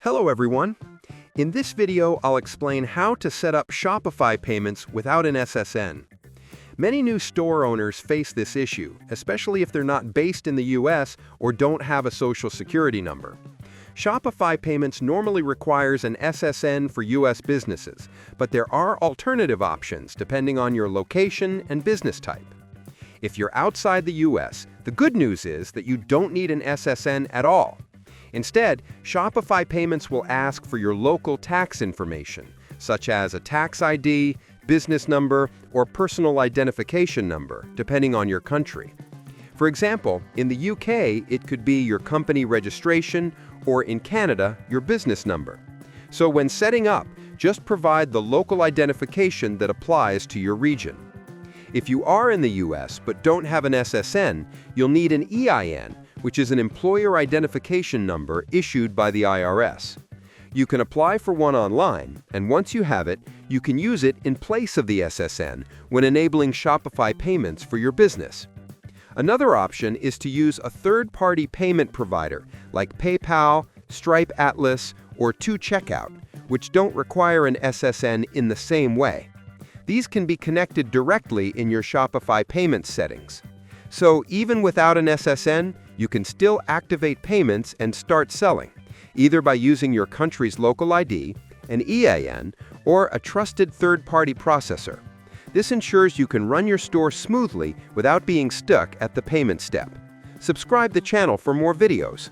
Hello everyone. In this video, I'll explain how to set up Shopify payments without an SSN. Many new store owners face this issue, especially if they're not based in the US or don't have a social security number. Shopify payments normally requires an SSN for US businesses, but there are alternative options depending on your location and business type. If you're outside the US, the good news is that you don't need an SSN at all. Instead, Shopify payments will ask for your local tax information, such as a tax ID, business number, or personal identification number, depending on your country. For example, in the UK, it could be your company registration, or in Canada, your business number. So when setting up, just provide the local identification that applies to your region. If you are in the US but don't have an SSN, you'll need an EIN, which is an employer identification number issued by the IRS. You can apply for one online, and once you have it, you can use it in place of the SSN when enabling Shopify payments for your business. Another option is to use a third-party payment provider like PayPal, Stripe Atlas, or 2Checkout, which don't require an SSN in the same way. These can be connected directly in your Shopify payments settings. So even without an SSN, you can still activate payments and start selling, either by using your country's local ID, an EIN, or a trusted third-party processor. This ensures you can run your store smoothly without being stuck at the payment step. Subscribe to the channel for more videos.